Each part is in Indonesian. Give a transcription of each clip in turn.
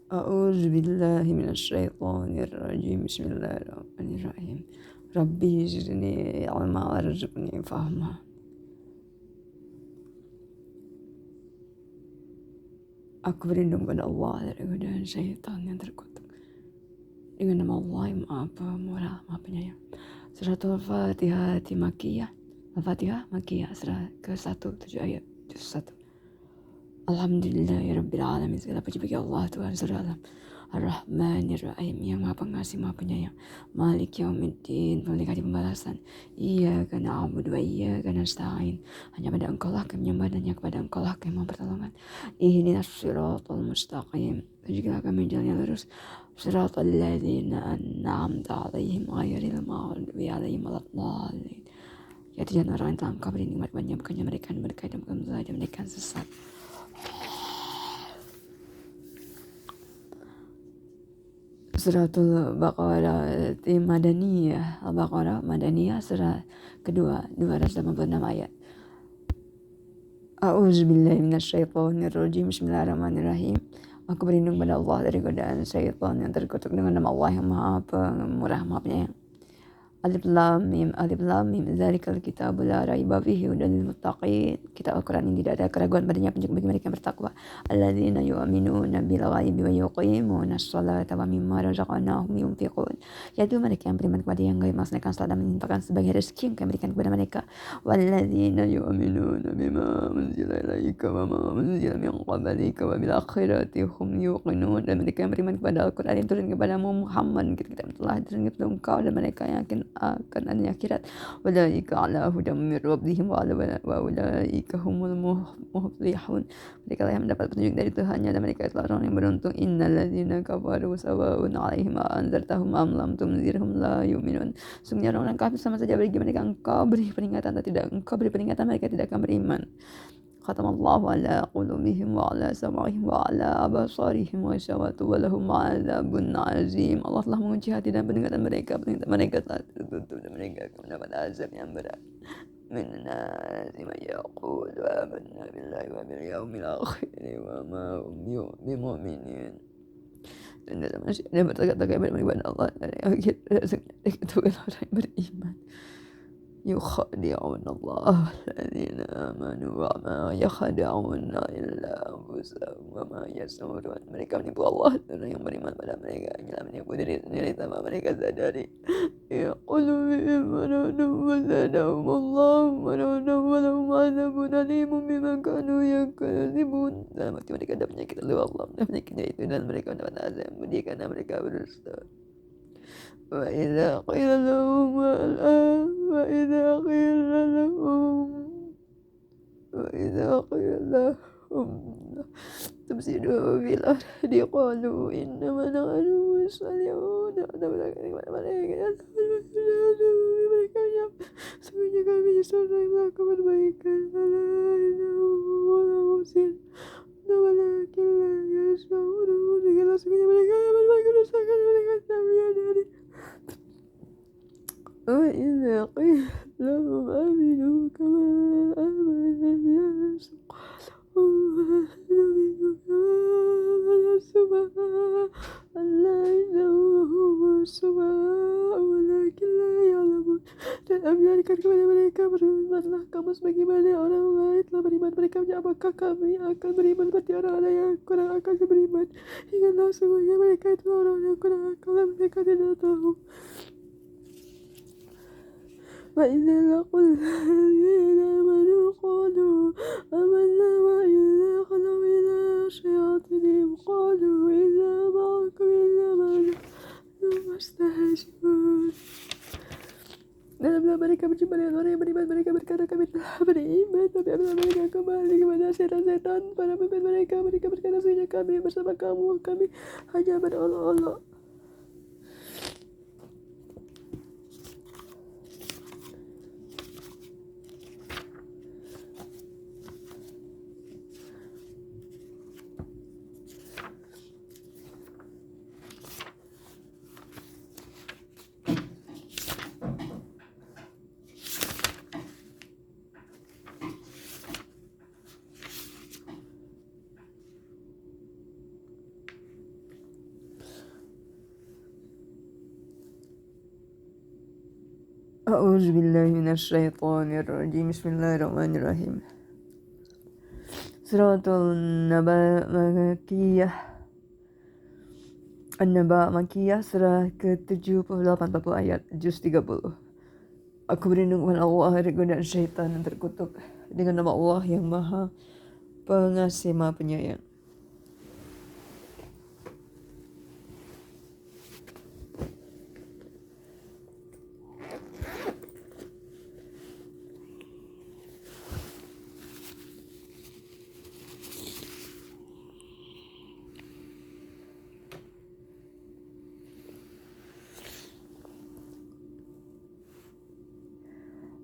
A'udzu billahi minasyaitonir rajim. Bismillahirrahmanirrahim. Rabbi zidni ilma warzuqni fahma. Aku berlindung pada Allah dari godaan syaitan yang terkutuk. Dengan nama Allah yang Maha Pemurah, Maha Penyayang. Suratul Fatihah Makiyah. Al-Fatihah Makiyah surah ke-1 7 ayat juz 1. Alhamdulillahirabbil alamin. Segala puji bagi Allah Tuhan seluruh alam. Ar-Rahmanir-Rahim, yang Maha Pengasih, Maha Penyayang. Malik Yaumiddin, pemilik hari pembalasan. Iyyaka na'budu wa iyyaka nasta'in. Hanya pada Engkau lah kami menyembah, dan hanya kepada Engkau lah kami mohon pertolongan. Ihdinas siratal mustaqim. Tunjukilah kami jalan yang lurus. Siratal ladzina an'amta 'alaihim ghairil maghdubi 'alaihim waladdallin. Ya, tidak orang yang telah Engkau beri nikmat banyak, bukannya mereka yang berkait dan bukan saja mereka yang sesat. Suratul Baqarah Madaniyah. Al-Baqarah Madaniyah surah kedua 286 ayat. A'udzubillahi minasyaitonir rajim. Bismillahirrahmanirrahim. Aku berlindung pada Allah dari godaan syaitan yang terkutuk dengan nama Allah yang Maha Pemurah, Maha Penyayang. Alif Lam Mim, Dzalikal kitabu la raiba fihi hudal lil muttaqin. Kitab Al-Quran ini tidak ada keraguan padanya, petunjuk bagi mereka yang bertakwa. Alladzina yu'minuna bil ghaibi wa yuqimunas sholata wa mimma razaqnahum yunfiqun. Yaitu mereka yang beriman kepada yang gaib, melaksanakan salat dan menginfakkan sebagai rezeki yang kami berikan kepada mereka. Walladzina yu'minuna bima unzila ilaika wa ma unzila min qablika wa bil akhirati hum yuqinun. Dan mereka yang beriman kepada Al-Quran yang turun kepadamu Muhammad, kita telah turun kepada engkau, dan mereka yang akan adanya akhirat. Ulaika ala hudam min rabbihim wa ulaika humul muflihun. Mereka lah yang mendapat petunjuk dari Tuhannya, dan mereka adalah orang yang beruntung. Innal ladzina kafaru sawa'un 'alaihim a anzartahum am lam tunzirhum la yu'minun. Sungguhnya orang-orang kafir sama saja bagi mereka engkau beri peringatan atau tidak engkau beri peringatan, mereka tidak akan beriman. Khatamallahu ala qulubihim wa ala sam'ihim wa ala abasarihim wa syawatu wa lahum azabun azim. Allah telah mengunci hati dan pendengaran mereka telah tertutup, dan mereka akan mendapat azab yang berat. Min nasi man yaqulu amanna billahi wa bil yaumil akhir wa ma hum bimu'minin. Dan dalam manusia yang berkata-kata kepada Allah dari akhir itu orang yang beriman. يخادعون الله الذين آمنوا وما يخدعون إلا أنفسهم وما يشعرون. Mereka menipu Allah dan yang beriman pada mereka hanyalah menipu diri sendiri tanpa mereka sadari. يقولون وزادهم الله مرضا ولهم عذاب أليم بما كانوا يكذبون. Dalam hati mereka ada penyakit lalu Allah dan penyakitnya itu, dan mereka mendapat azab yang pedih karena mereka berdusta. وإذا قيل لهم تفسدوا في الأرض قالوا إنما نحن مصلحون. Sungguhnya kami justru yang melakukan perbaikan. Sungguhnya mereka yang berbuat dosa kan mereka tidak menyadari. وإذا قيل لهم آمنوا كما آمن الناس قالوا نؤمن كما آمن السفهاء ألا إنهم هم السفهاء ولكن لا يعلمون. Dan kami berikan kepada mereka, berimanlah kamu sebagaimana orang lain telah beriman. Mereka menyatakan, apakah kami akan beriman seperti orang-orang yang kurang akal beriman? Ingatlah, sungguhnya mereka itulah orang yang kurang akal dan mereka tidak tahu. وإذا لقوا الذين آمنوا قالوا آمنا وإذا خلوا إلى شياطينهم قالوا إنا معكم إنما نحن مستهزئون. Dan bila mereka berjumpa dengan orang yang beriman, mereka berkata, kami telah beriman. Tapi apabila mereka kembali kepada setan-setan para pemimpin mereka, mereka berkata, sesungguhnya kami bersama kamu, kami hanya berolok-olok. A'udzubillahi minasyaitonirrajim. Bismillahirrahmanirrahim. Suratul Naba Makiyah. An-Naba Makiyah surah ke-78 40 ayat juz 30. Aku berlindung kepada Allah dari godaan syaitan yang terkutuk dengan nama Allah yang Maha Pengasih Maha Penyayang.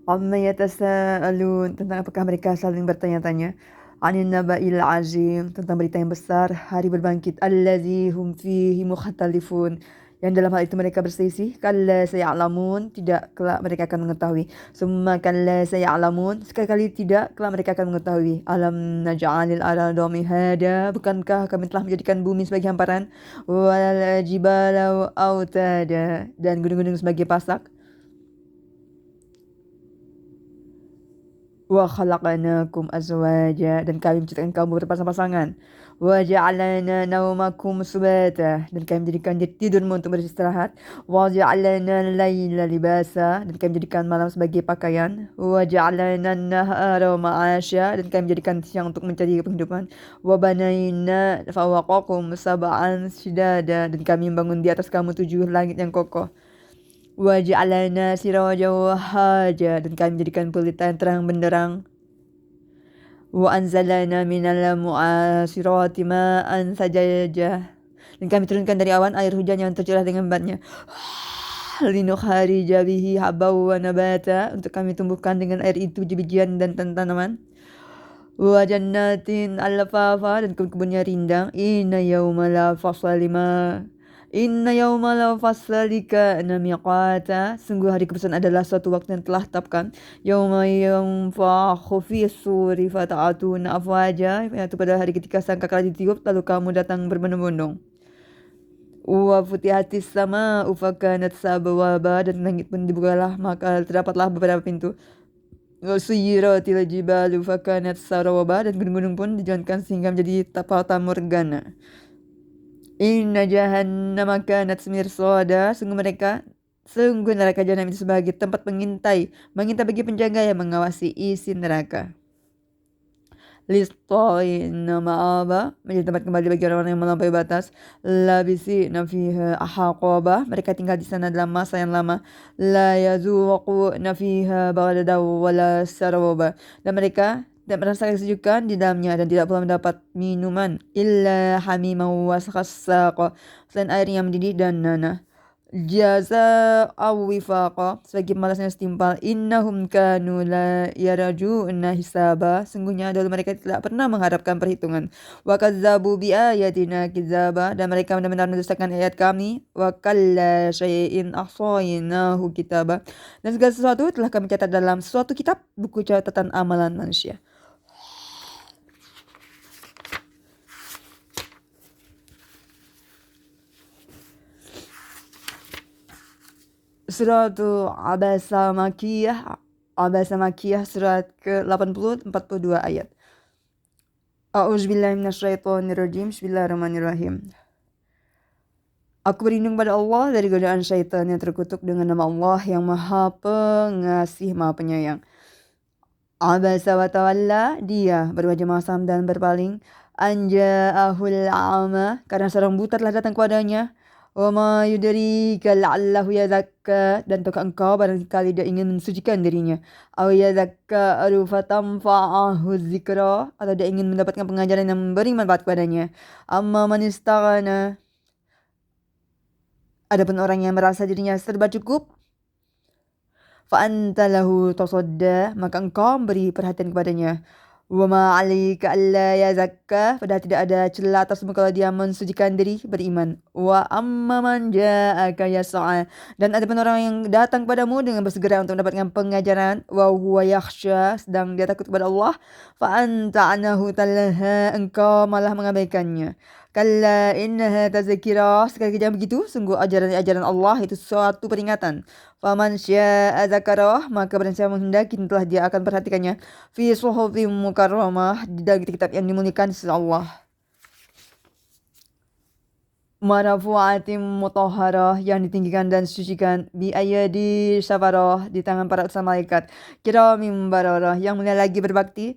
Amma yatasaalun, tentang apakah mereka saling bertanya-tanya. Anin naba'il azim, tentang berita yang besar, hari berbangkit. Allazi hum fihi mukhtalifun, yang dalam hal itu mereka berselisih. Kalla saya'lamun, tidak kelak mereka akan mengetahui. Summa kalla saya'lamun, sekali-kali tidak kelak mereka akan mengetahui. Alam naj'alil arda mihada, bukankah kami telah menjadikan bumi sebagai hamparan? Wal jibala autada, dan gunung-gunung sebagai pasak. Wa khalaqnakum azwaja, dan kami menciptakan kamu berpasang-pasangan. Wa ja'alna naumakum subata, dan kami menjadikan tidurmu untuk beristirahat. Wa ja'alna laila libasa, dan kami menjadikan malam sebagai pakaian. Wa ja'alna nahara ma'asya, dan kami menjadikan siang untuk mencari penghidupan. Wa banayna fawqakum sab'an shidada, dan kami membangun di atas kamu 7 langit yang kokoh. Wa ja'alna sirajan wahaja, dan kami menjadikan pelita yang terang benderang. Wa anzalna minal mu'asirati ma'an sajaja, dan kami turunkan dari awan air hujan yang tercurah dengan lebatnya. Linukharija bihi habba wa nabata, untuk kami tumbuhkan dengan air itu biji-bijian dan tanaman. Wa jannatin alfafa, dan kebun-kebunnya rindang. Inna yawmal fasli kana miqata, sungguh hari keputusan adalah suatu waktu yang telah tetapkan. Yauma yanfakhu fis suri fata'atuna afwaja, yaitu pada hari ketika sangkakala ditiup lalu kamu datang berbondong-bondong. Wa futihatis sama'u fakanat sabwaba, dan langit pun dibukalah maka terdapatlah beberapa pintu. Wa suyyiratil jibalu fakanat saraba, dan gunung-gunung pun dijalankan sehingga menjadi fata morgana. Inna jahannama kanat mirsada, sungguh neraka jahanam itu sebagai tempat mengintai bagi penjaga yang mengawasi isi neraka. Listoina ma'aba, menjadi tempat kembali bagi orang-orang yang melampaui batas. Labisina fiha ahaqaba, mereka tinggal di sana dalam masa yang lama. La yazuquna fiha barada wala saraba, dan mereka tidak merasakan kesejukan di dalamnya dan tidak pula mendapat minuman. Illa hamiman wa saqa, selain air yang mendidih dan nanah. Jazaa'a wifaqa, sebagai balasan yang setimpal. Innahum kanu la yarjuna hisaba, sungguhnya dahulu mereka tidak pernah mengharapkan perhitungan. Wa kazzabu bi ayatina kizaba, dan mereka benar-benar mendustakan ayat kami. Wa kalla syai'in ahsaynahu kitaba, dan segala sesuatu telah kami catat dalam suatu kitab, buku catatan amalan manusia. Suratul Abasa Makiyah surat ke-80 42 ayat. A'udzubillahi minasyaitonirrajim. Bismillahirrahmanirrahim. Aku berlindung pada Allah dari godaan syaitan yang terkutuk dengan nama Allah yang Maha Pengasih Maha Penyayang. Abasa wa tawalla, dia berwajah masam dan berpaling. Anja'ahul a'ma, karena seorang buta telah datang kepadanya. Wa ma yudrika la'allahu yazakka, dan tahukah engkau barangkali dia ingin mensucikan dirinya. Aw yazakkaru fatanfa'ahu dzikra, atau dia ingin mendapatkan pengajaran yang memberi manfaat kepadanya. Amma man istaghna, adapun orang yang merasa dirinya serba cukup. Fa anta lahu tasadda, maka engkau beri perhatian kepadanya. Wa ma 'alaika alla yazakka, padahal tidak ada celah atasmu kalau dia mensucikan diri beriman. Wa amma man ja'aka yas'a, dan adapun orang yang datang kepadamu dengan bersegera untuk mendapatkan pengajaran. Wa huwa yakhsha, sedang dia takut kepada Allah. Fa anta anhu talaha, engkau malah mengabaikannya. Kalla innaha tazkirah. Sekali jangan begitu, sungguh ajaran Allah itu suatu peringatan. Faman syaa dzakarah, maka barang siapa menghendaki telah dia akan perhatikannya fi suhufim mukarramah, di dalam kitab yang dimuliakan sisi Allah. Marfu'atim mutahharah, yang ditinggikan dan disucikan, bi ayadi safarah, di tangan para utusan malaikat, kiramin bararah, yang mulia lagi berbakti.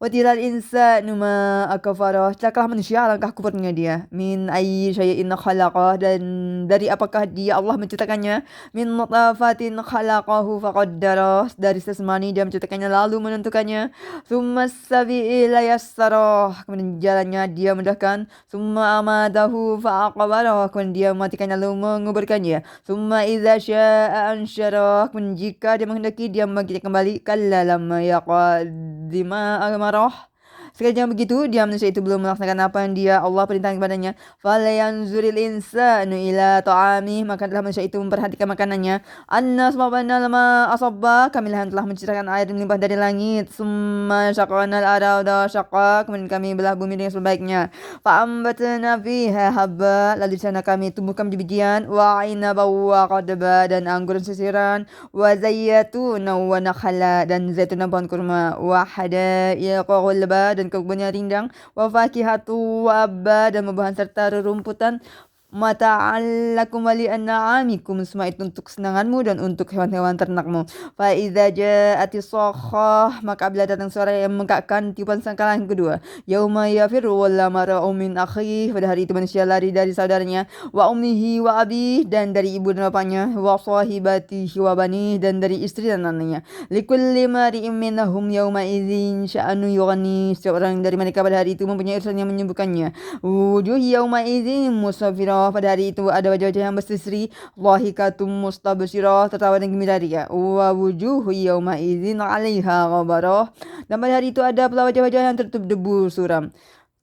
Watilal insanu ma akfarah, celakalah manusia alangkah kufurnya dia. Min ayyi syai'in khalaqah, dan dari apakah dia Allah menciptakannya. Min nutfatin khalaqahu faqaddarah, dari sesemani dia menciptakannya lalu menentukannya. Tsumma sabiila yassarah, kemudian jalannya dia mudahkan. Tsumma amadahu faqabarah, kemudian dia mematikannya lalu menguburkannya. Tsumma idza syaa'a ansyarah, kemudian jika dia menghendaki dia membangkitkan kembali. Kalla lamma yaqaddima amarah, sekali jangan begitu, dia manusia itu belum melaksanakan apa yang dia Allah perintahkan kepadanya. Falyanzuril insanu ila ta'amih, maka adalah manusia itu memperhatikan makanannya. Anna sababana lama asabba, kamilah telah menciptakan air melimpah dari langit. Summa syaqanal arda syaqqa, kemudian kami belah bumi dengan sebaiknya. Fa'ambatna fiha habba, lalu di sana kami tumbuhkan biji-bijian. Wa inaba wa qadba, dan anggur sisiran. Wa zayyatuna wa nakhala, dan zaitun dan pohon kurma. Wa hadaiqa ghulba, dan kebunnya rindang. Wa fakihatu wa abba, dan buah-buahan serta rerumputan. Mata'an lakum wa li'an'amikum, semua itu untuk kesenanganmu dan untuk hewan-hewan ternakmu. Fa idza ja'atis sakhah, maka bila datang suara yang membengkakkan, tiupan sangkala yang kedua. Yauma yafirru mar'u min akhihi, pada hari itu manusia lari dari saudaranya. Wa ummihi wa abihi, dan dari ibu dan bapaknya. Wa sahibatihi wa banihi, dan dari istri dan anaknya. Likulli mar'in minhum yauma idzin sya'anu yughni, setiap orang dari mereka pada hari itu mempunyai urusan yang menyibukkannya. Wujuh yauma idzin musafirah, pada hari itu ada wajah-wajah yang berseri, dhahikatum mustabsyirah, tertawa dan gembira ria. Wa wujuhu yauma idzin 'alaiha ghabarah, dan pada hari itu ada pula wajah-wajah yang tertutup debu suram.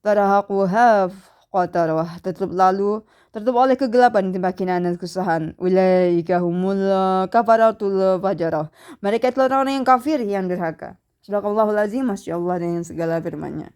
Tarahaquha qatarah, tertutup oleh kegelapan, kebakinan dan kesusahan. Ulaika humul kafaratul fajarah, mereka itulah orang-orang yang kafir yang durhaka. Sadaqallahul azim, masyaallah dengan segala firman-Nya.